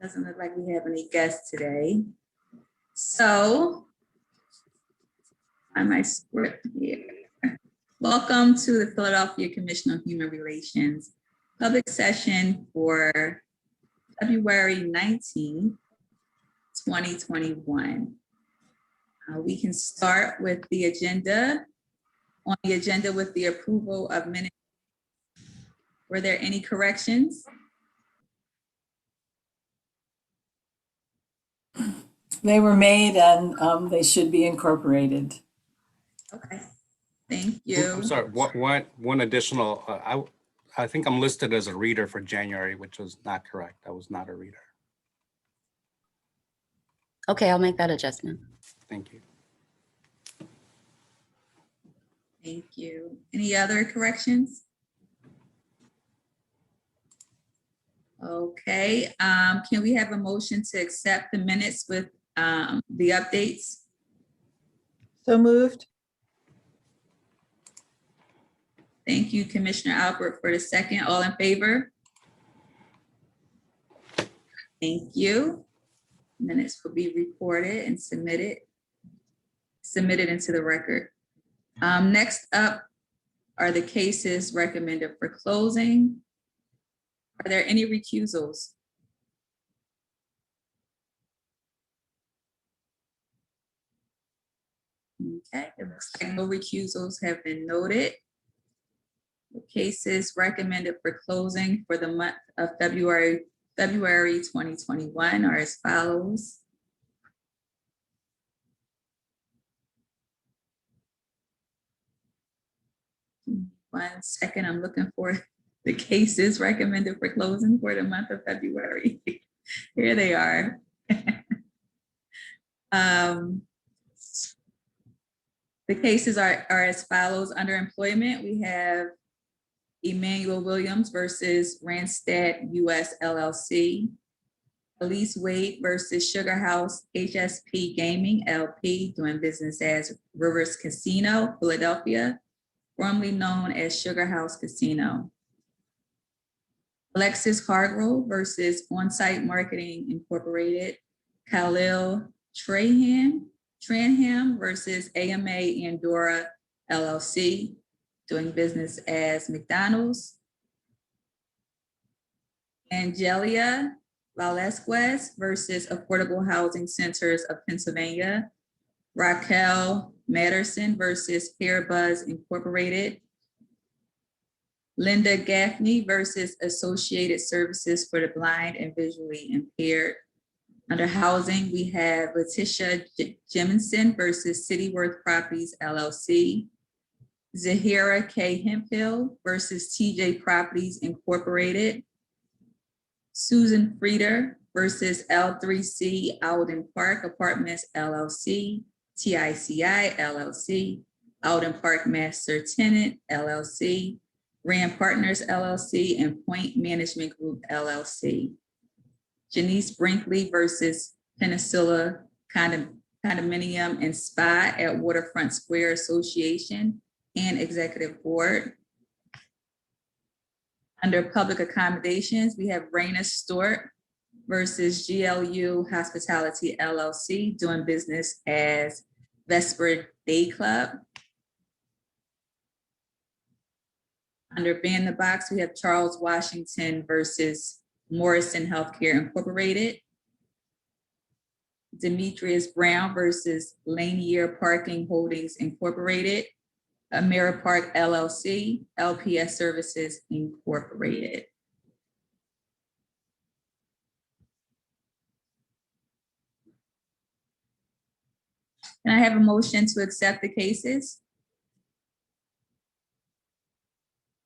Doesn't look like we have any guests today. So, on my script here. Welcome to the Philadelphia Commission on Human Relations public session for February 19, 2021. We can start with the agenda. On the agenda with the approval of minutes. Were there any corrections? They were made and they should be incorporated. Okay, thank you. I'm sorry, one additional, I think I'm listed as a reader for January, which was not correct. I was not a reader. Okay, I'll make that adjustment. Thank you. Thank you. Any other corrections? Okay, can we have a motion to accept the minutes with the updates? So moved. Thank you, Commissioner Albert, for the second. All in favor? Thank you. Minutes will be recorded and submitted into the record. Next up are the cases recommended for closing. Are there any recusals? Okay, it looks like no recusals have been noted. The cases recommended for closing for the month of February 2021 are as follows. One second, I'm looking for the cases recommended for closing for the month of February. Here they are. The cases are as follows. Under employment, we have Emmanuel Williams versus Randstad US LLC. Elise Wade versus Sugar House HSP Gaming LP, doing business as Rivers Casino, Philadelphia, formerly known as Sugar House Casino. Alexis Hargrove versus On-Site Marketing Incorporated. Khalil Tranham versus AMA Andorra LLC, doing business as McDonald's. Angelia Valesquez versus Affordable Housing Centers of Pennsylvania. Raquel Matterson versus Hairbuzz Incorporated. Linda Gaffney versus Associated Services for the Blind and Visually Impaired. Under housing, we have Letitia Jemison versus Cityworth Properties LLC. Zahira K. Hemphill versus TJ Properties Incorporated. Susan Frieder versus L3C Alden Park Apartments LLC, TICI LLC, Alden Park Master Tenant LLC, Rand Partners LLC, and Point Management Group LLC. Janice Brinkley versus Peninsula Condominium and Spa at Waterfront Square Association and Executive Board. Under public accommodations, we have Raina Stewart versus GLU Hospitality LLC, doing business as Vesper Day Club. Under Ban the Box, we have Charles Washington versus Morrison Healthcare Incorporated. Demetrius Brown versus Lanier Parking Holdings Incorporated. AmeriPark LLC, LPS Services Incorporated. Can I have a motion to accept the cases?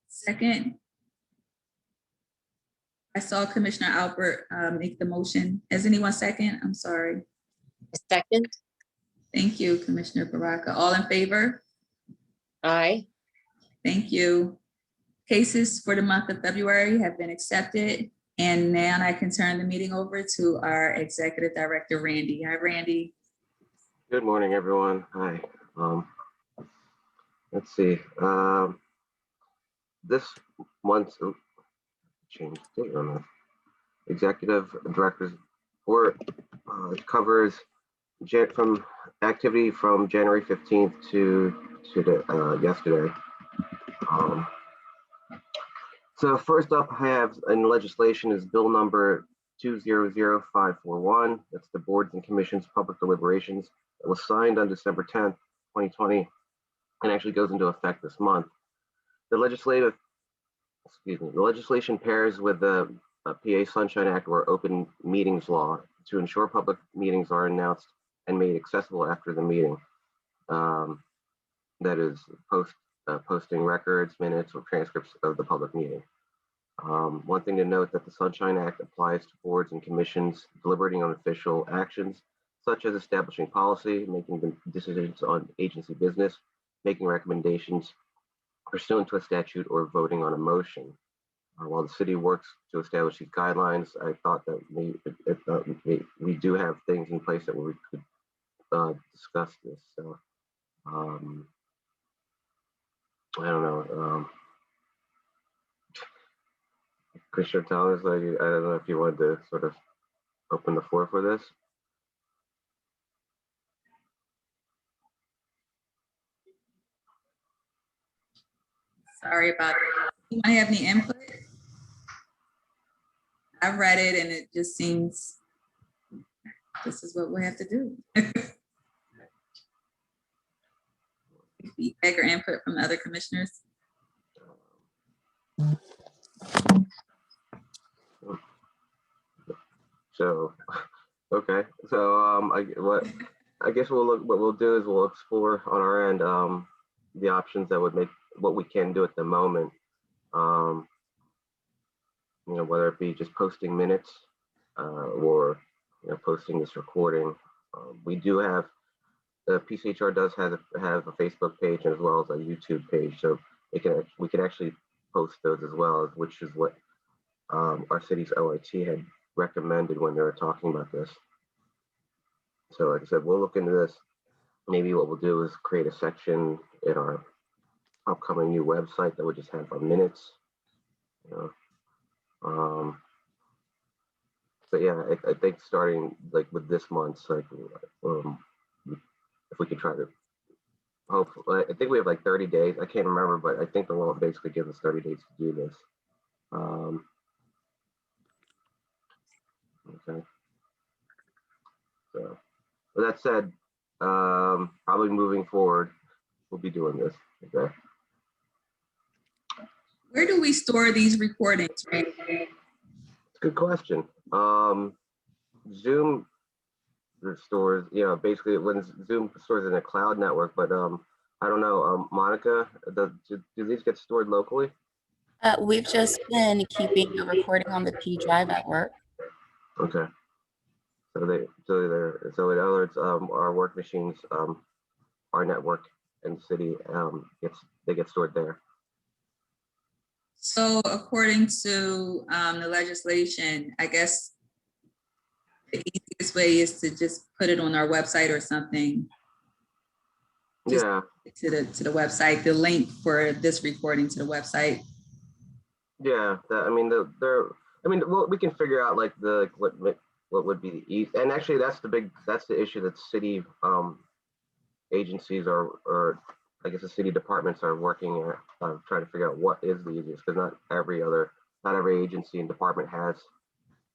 Second. I saw Commissioner Albert make the motion. Has anyone second? I'm sorry. Second. Thank you, Commissioner Baraka. All in favor? Aye. Thank you. Cases for the month of February have been accepted. And now I can turn the meeting over to our Executive Director, Randy. Hi, Randy. Good morning, everyone. Hi. Let's see. This month's change date on executive director's report. It covers from activity from January 15th to yesterday. So first up, I have in legislation is bill number 200541. That's the boards and commissions public deliberations. It was signed on December 10th, 2020, and actually goes into effect this month. The legislation pairs with the PA Sunshine Act or Open Meetings Law to ensure public meetings are announced and made accessible after the meeting. That is posting records, minutes, or transcripts of the public meeting. One thing to note that the Sunshine Act applies to boards and commissions deliberating on official actions, such as establishing policy, making decisions on agency business, making recommendations pursuant to a statute, or voting on a motion. While the city works to establish these guidelines, I thought that we do have things in place that we could discuss this. So I don't know. Commissioner Thomas, I don't know if you wanted to sort of open the floor for this. Sorry about that. Anyone have any input? I read it and it just seems this is what we have to do. Feedback or input from other commissioners? So, okay. So I guess what we'll do is we'll explore on our end the options that would make what we can do at the moment. Whether it be just posting minutes or posting this recording. We do have the PCHR does have a Facebook page as well as a YouTube page, so we can actually post those as well, which is what our city's OIT had recommended when they were talking about this. So like I said, we'll look into this. Maybe what we'll do is create a section in our upcoming new website that would just have our minutes. But yeah, I think starting like with this month's, like if we could try to, hopefully, I think we have like 30 days. I can't remember, but I think the law basically gives us 30 days to do this. Okay. So with that said, probably moving forward, we'll be doing this. Okay. Where do we store these recordings? Good question. Zoom stores, basically when Zoom stores in a cloud network, but I don't know, Monica, do these get stored locally? We've just been keeping a recording on the P drive at work. Okay. So in other words, our work machines, our network and city they get stored there. So according to the legislation, I guess the easiest way is to just put it on our website or something. Just Yeah. to the website, the link for this recording to the website. Yeah. Well, we can figure out like what would be the easy, and actually that's the issue that city agencies or I guess the city departments are working at, trying to figure out what is the easiest, because not every agency and department has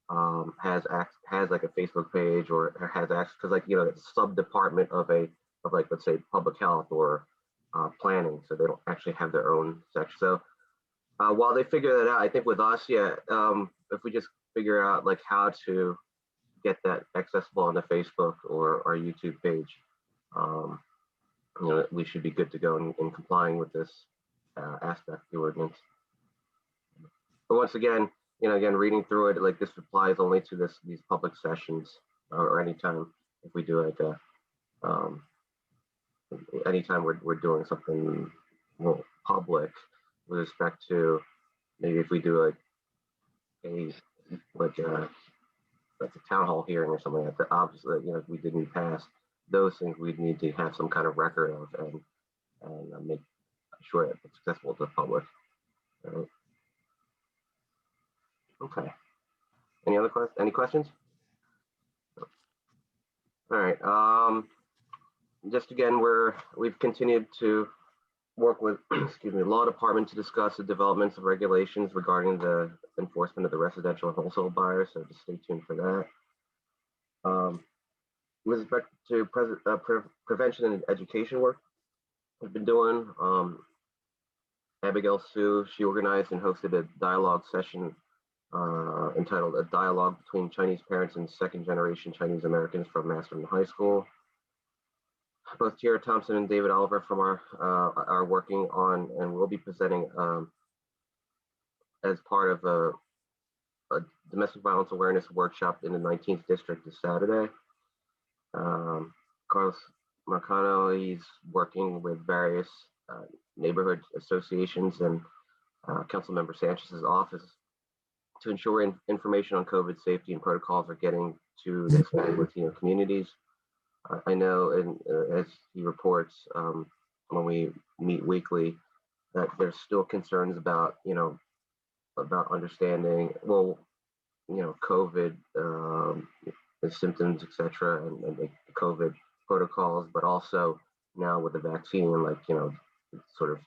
like a Facebook page or has access, because it's a sub department of like, let's say, public health or planning, so they don't actually have their own section. So while they figure that out, I think with us, if we just figure out like how to get that accessible on the Facebook or our YouTube page, we should be good to go in complying with this aspect of the ordinance. But once again, reading through it, like this applies only to these public sessions or anytime if we do like anytime we're doing something public with respect to maybe if we do like a town hall hearing or something like that. Obviously, if we didn't pass those things, we'd need to have some kind of record of and make sure that it's accessible to the public. Right? Okay. Any questions? All right. Just again, we've continued to work with, excuse me, law department to discuss the developments of regulations regarding the enforcement of the residential and wholesale buyers. So just stay tuned for that. With respect to prevention and education work we've been doing, Abigail Sue, she organized and hosted a dialogue session entitled "A Dialogue Between Chinese Parents and Second Generation Chinese Americans from Masterton High School." Both Tierra Thompson and David Oliver from are working on and will be presenting as part of a domestic violence awareness workshop in the 19th district this Saturday. Carlos Marcano, he's working with various neighborhood associations and Councilmember Sanchez's office to ensure information on COVID safety and protocols are getting to the Hispanic Latino communities. I know, and as he reports when we meet weekly, that there's still concerns about, about understanding, COVID, the symptoms, etc., and the COVID protocols, but also now with the vaccine, it sort of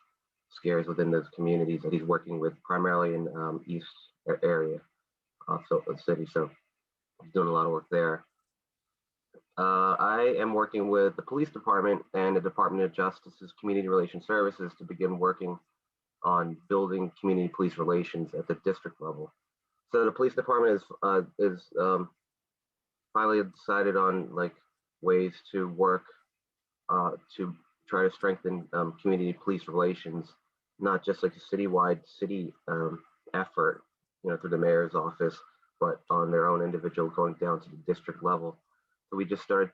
scares within those communities that he's working with, primarily in East area of the city. So he's doing a lot of work there. I am working with the police department and the Department of Justice's Community Relations Services to begin working on building community police relations at the district level. So the police department is finally decided on ways to work to try to strengthen community police relations, not just like a citywide effort, through the mayor's office, but on their own individual, going down to the district level. So we just started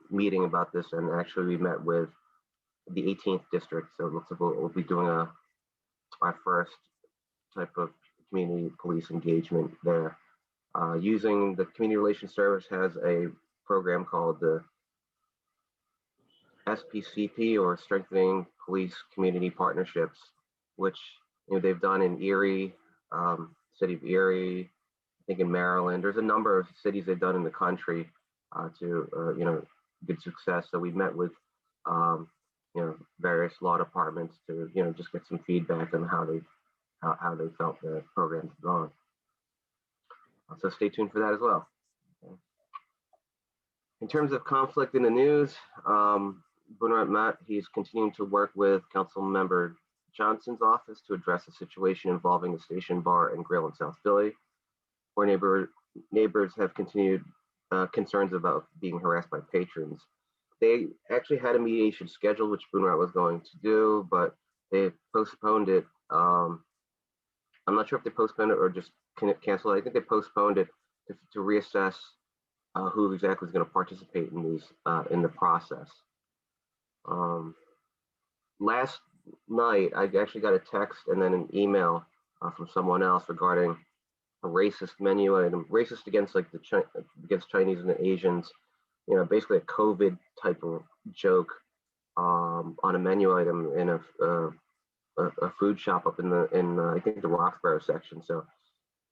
meeting about this, and actually we met with the 18th district. So it looks like we'll be doing our first type of community police engagement there. Using the Community Relations Service has a program called the SPCP, or Strengthening Police Community Partnerships, which they've done in Erie, city of Erie, I think in Maryland. There's a number of cities they've done in the country to good success. So we met with various law departments to just get some feedback on how they felt the program's gone. So stay tuned for that as well. Okay. In terms of conflict in the news, Bunrat Matt, he's continuing to work with Councilmember Johnson's office to address a situation involving the Station Bar and Grill in South Philly, where neighbors have continued concerns about being harassed by patrons. They actually had a mediation scheduled, which Bunrat was going to do, but they postponed it. I'm not sure if they postponed it or just canceled it. I think they postponed it to reassess who exactly is going to participate in these in the process. Last night, I actually got a text and then an email from someone else regarding a racist menu item, racist against against Chinese and Asians, basically a COVID type of joke on a menu item in a food shop up in I think the Roxborough section. So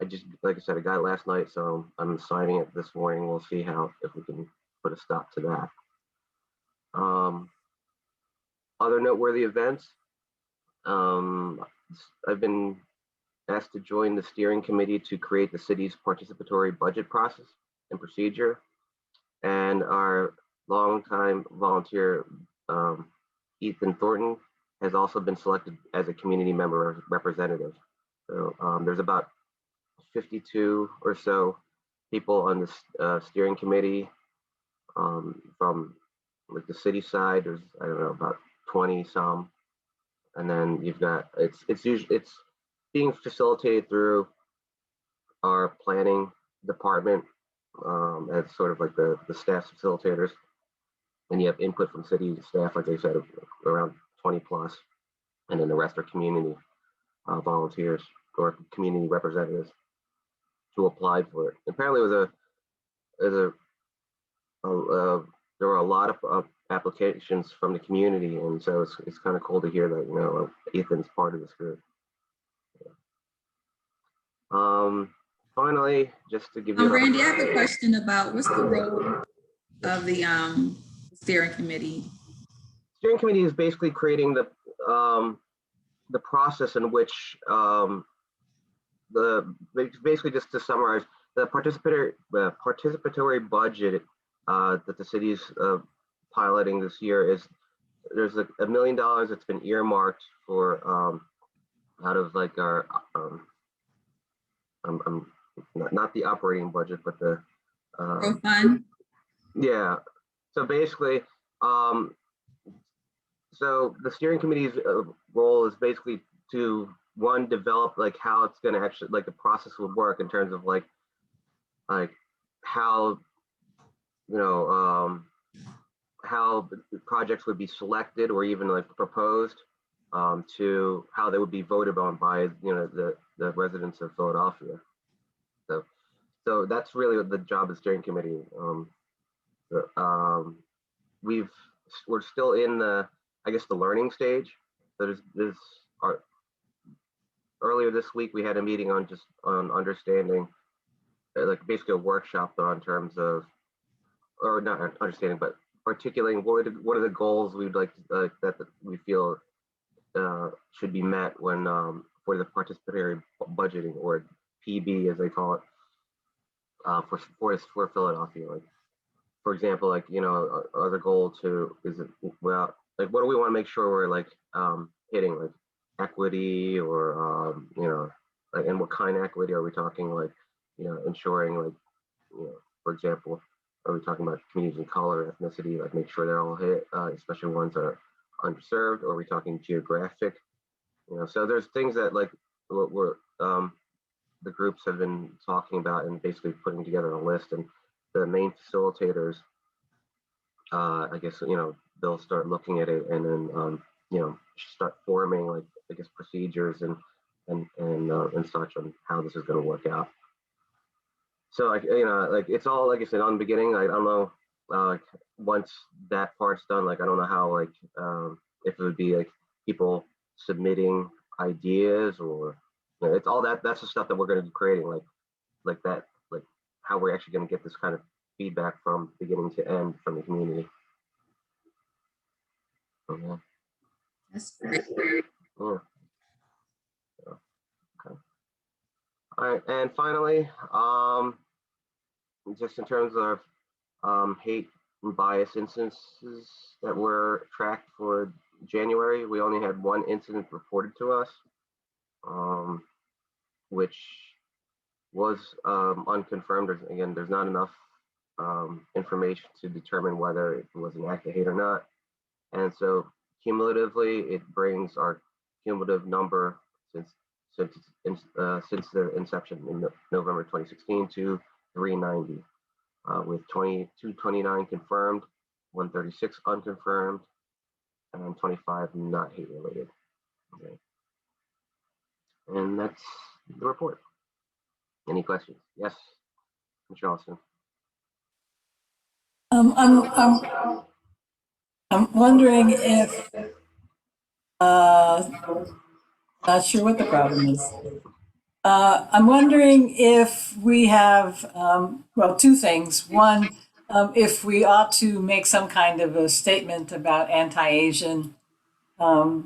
I just, like I said, I got it last night, so I'm signing it this morning. We'll see if we can put a stop to that. Other noteworthy events, I've been asked to join the steering committee to create the city's participatory budget process and procedure. And our longtime volunteer, Ethan Thornton, has also been selected as a community member representative. So there's about 52 or so people on this steering committee from the city side. There's, I don't know, about 20 some, and then you've got it's being facilitated through our planning department as sort of like the staff facilitators, and you have input from city staff, like I said, around 20 plus, and then the rest are community volunteers or community representatives who applied for it. Apparently, there were a lot of applications from the community, and so it's kind of cool to hear that Ethan's part of this group. Finally, just to give you. Randy, I have a question about what's the role of the steering committee? Steering committee is basically creating the process in which basically, just to summarize, the participatory budget that the city's piloting this year is there's $1 million that's been earmarked for out of like our not the operating budget, but the Growth fund? yeah. So basically, so the steering committee's role is basically to develop like how it's going to actually like the process would work in terms of like how how projects would be selected or even like proposed to how they would be voted on by the residents of Philadelphia. So that's really the job of the steering committee. We're still in the learning stage. So earlier this week we had a meeting on understanding, like basically a workshop on terms of, or not understanding, but articulating what are the goals we'd like to, that we feel should be met when for the participatory budgeting, or PB as they call it, for Philadelphia. Like, for example, like other goal is what do we want to make sure we're like hitting, like equity, or like, and what kind of equity are we talking, like ensuring, like for example, are we talking about communities of color, ethnicity, like make sure they're all hit, especially ones that are underserved, or are we talking geographic? So there's things that like we're the groups have been talking about and basically putting together a list, and the main facilitators, I guess they'll start looking at it, and then start forming, like, I guess, procedures and such on how this is going to work out. So like like it's all, like I said, on the beginning. I don't know, like once that part's done, like I don't know how, like if it would be like people submitting ideas, or it's all that's the stuff that we're going to be creating, like that, like how we're actually going to get this kind of feedback from beginning to end from the community. Yeah. That's great. Yeah. Okay. All right, and finally, just in terms of hate and bias instances that were tracked for January, we only had one incident reported to us, which was unconfirmed. Again, there's not enough information to determine whether it was an act of hate or not. And so cumulatively, it brings our cumulative number since the inception in November 2016 to 390, with 229 confirmed, 136 unconfirmed, and 25 not hate related. Okay. And that's the report. Any questions? Yes, Mr. Austin. I'm wondering if, not sure what the problem is. I'm wondering if we have, well, two things. One, if we ought to make some kind of a statement about anti-Asian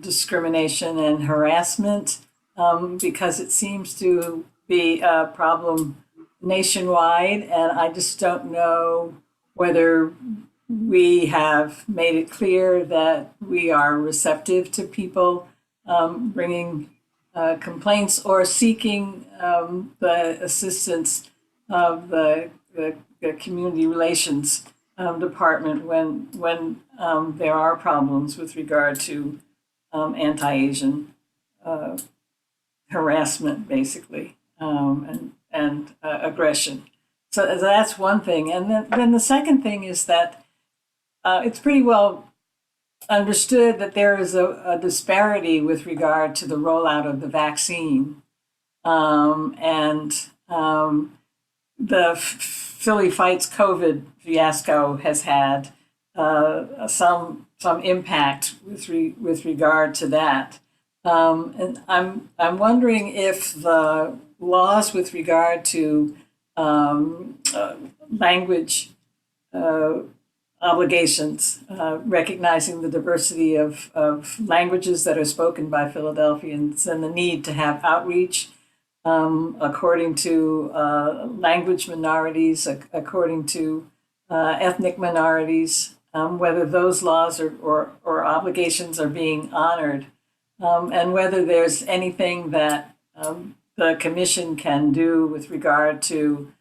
discrimination and harassment, because it seems to be a problem nationwide, and I just don't know whether we have made it clear that we are receptive to people bringing complaints or seeking the assistance of the community relations department when there are problems with regard to anti-Asian harassment, basically, and aggression. So that's one thing. And then the second thing is that it's pretty well understood that there is a disparity with regard to the rollout of the vaccine. The Philly Fights COVID fiasco has had some impact with regard to that. And I'm wondering if the laws with regard to language obligations, recognizing the diversity of languages that are spoken by Philadelphians and the need to have outreach according to language minorities, according to ethnic minorities, whether those laws or obligations are being honored, and whether there's anything that the commission can do with regard to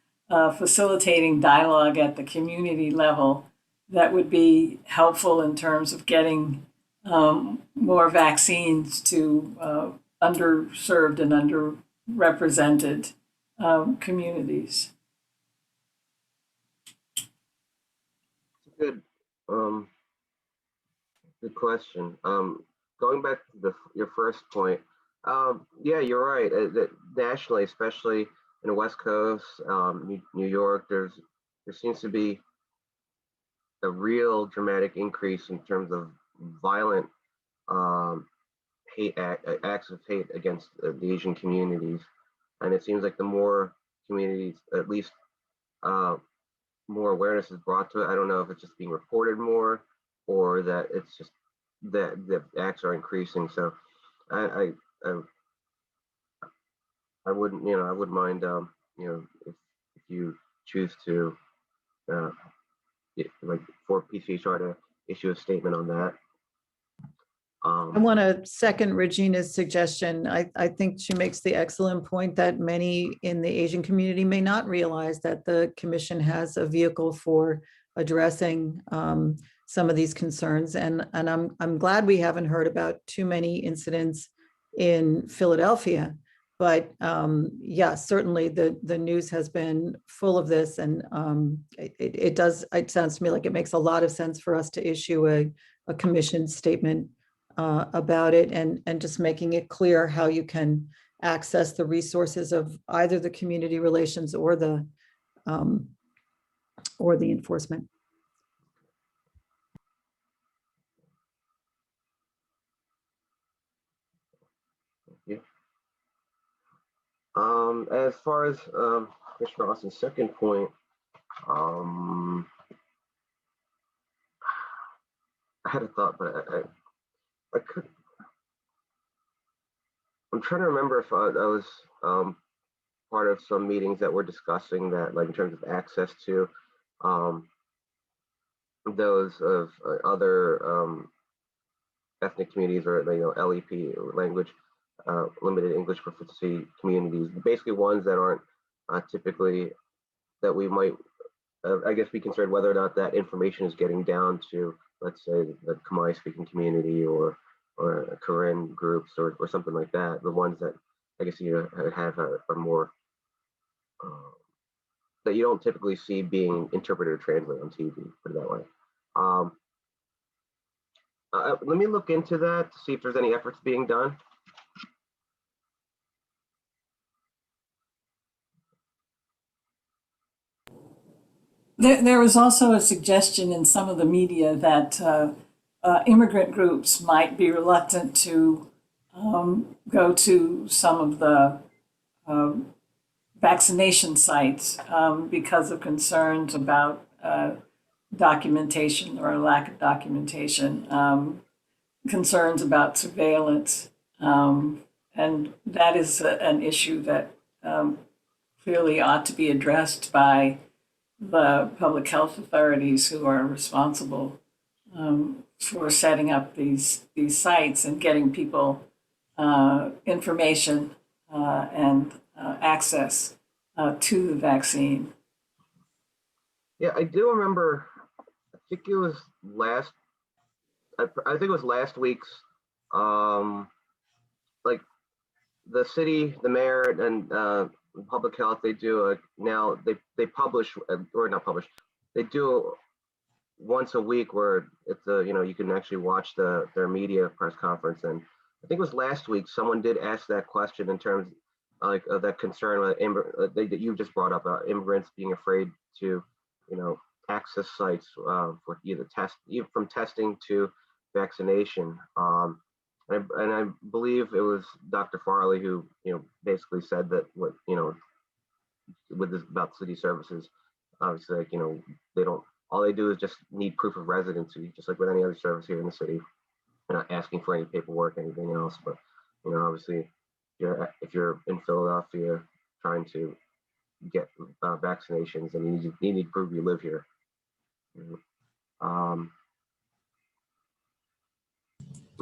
facilitating dialogue at the community level that would be helpful in terms of getting more vaccines to underserved and underrepresented communities. Good, good question. Going back to your first point, yeah, you're right. That nationally, especially in the West Coast, New York, there seems to be a real dramatic increase in terms of violent acts of hate against the Asian communities, and it seems like the more communities, at least more awareness is brought to it. I don't know if it's just being reported more or that it's just that the acts are increasing. So I wouldn't, I wouldn't mind, if you choose to, like for PCHR to issue a statement on that. I want to second Regina's suggestion. I think she makes the excellent point that many in the Asian community may not realize that the commission has a vehicle for addressing some of these concerns. And I'm glad we haven't heard about too many incidents in Philadelphia. But yeah, certainly the news has been full of this, and it sounds to me like it makes a lot of sense for us to issue a commission statement about it, and just making it clear how you can access the resources of either the community relations or the enforcement. Yeah. As far as Commissioner Austin's second point, I had a thought, but I could. I'm trying to remember if I was part of some meetings that were discussing that, like in terms of access to those of other ethnic communities, or LEP, language limited English proficiency communities, basically ones that aren't typically that we might, I guess, be concerned whether or not that information is getting down to, let's say, the Khmer speaking community or Karen groups or something like that. The ones that I guess you have are more that you don't typically see being interpreted or translated on TV, put it that way. Let me look into that to see if there's any efforts being done. There was also a suggestion in some of the media that immigrant groups might be reluctant to go to some of the vaccination sites because of concerns about documentation or lack of documentation, concerns about surveillance. And that is an issue that clearly ought to be addressed by the public health authorities who are responsible for setting up these sites and getting people information and access to the vaccine. Yeah, I do remember. I think it was last week's. Like the city, the mayor, and public health. They do now. They publish or not publish. They do once a week where it's you can actually watch their media press conference. And I think it was last week someone did ask that question in terms of that concern that you just brought up, immigrants being afraid to access sites for either even from testing to vaccination. And I believe it was Dr. Farley who, basically said that with this about city services, obviously, like, all they do is just need proof of residency, just like with any other service here in the city. They're not asking for any paperwork, anything else, but, obviously, if you're in Philadelphia trying to get vaccinations, and you need to prove you live here.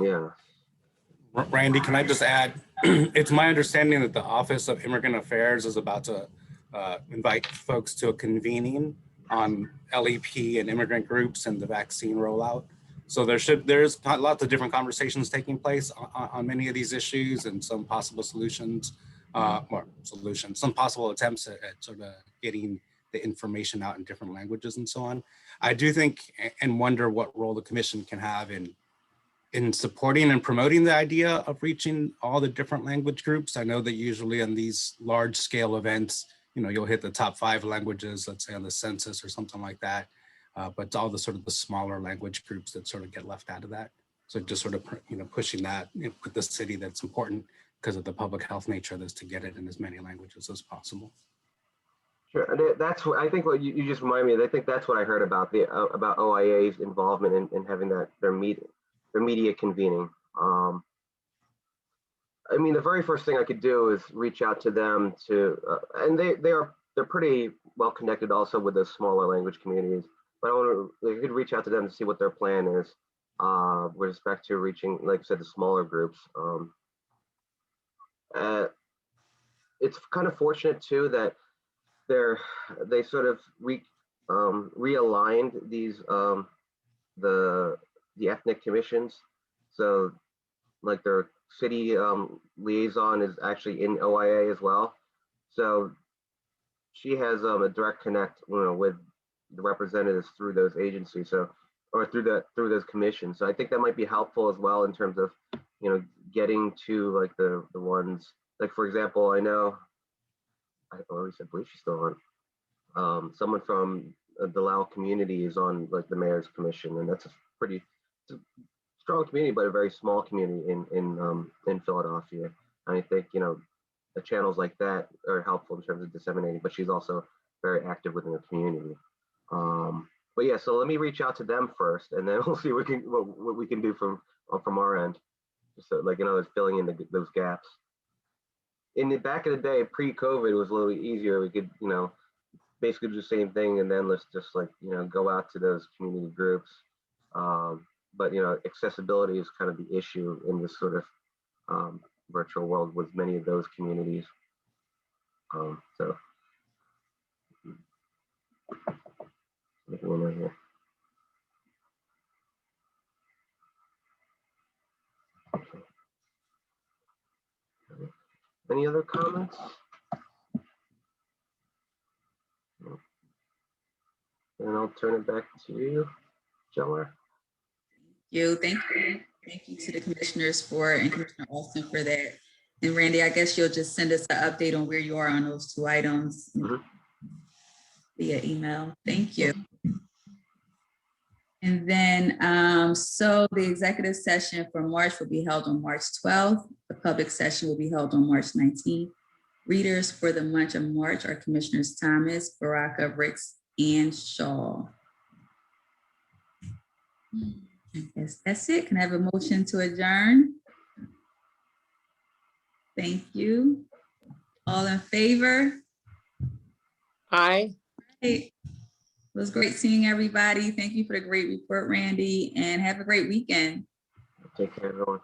Yeah. Randy, can I just add, it's my understanding that the Office of Immigrant Affairs is about to invite folks to a convening on LEP and immigrant groups and the vaccine rollout. So there's lots of different conversations taking place on many of these issues, and some possible solutions, some possible attempts at sort of getting the information out in different languages and so on. I do think and wonder what role the commission can have in supporting and promoting the idea of reaching all the different language groups. I know that usually on these large scale events, you'll hit the top 5 languages, let's say on the census or something like that. But all the sort of the smaller language groups that sort of get left out of that. So just sort of, pushing that with the city, that's important because of the public health nature of this, to get it in as many languages as possible. Sure, and that's what I think. What you just remind me of. I think that's what I heard about about OIA's involvement in having their media convening. I mean, the very first thing I could do is reach out to them and they're pretty well connected also with the smaller language communities. But I could reach out to them to see what their plan is with respect to reaching, like I said, the smaller groups. It's kind of fortunate too that they sort of realigned these the ethnic commissions. So like their city liaison is actually in OIA as well. So she has a direct connect, with the representatives through those agencies, or through those commissions. So I think that might be helpful as well in terms of, getting to like the ones, like for example, I believe she's still on. Someone from the Lao community is on like the mayor's commission, and that's it's a strong community, but a very small community in Philadelphia. And I think the channels like that are helpful in terms of disseminating. But she's also very active within the community. But yeah, so let me reach out to them first, and then we'll see what we can do from our end, just so, like, filling in those gaps. In the back of the day, pre-COVID, it was a little easier. We could, basically do the same thing, and then let's just go out to those community groups. But accessibility is kind of the issue in this sort of virtual world with many of those communities. So. Here. Any other comments? No. And I'll turn it back to you, Joler. Thank you to the commissioners and Commissioner Austin for that. And Randy, I guess you'll just send us an update on where you are on those 2 items via email. Thank you. And then, so the executive session for March will be held on March 12th. The public session will be held on March 19th. Readers for the month of March are Commissioners Thomas, Baraka, Ricks, and Shaw. I guess that's it. Can I have a motion to adjourn? Thank you. All in favor? Aye. Hey. It was great seeing everybody. Thank you for the great report, Randy, and have a great weekend. Take care, everyone.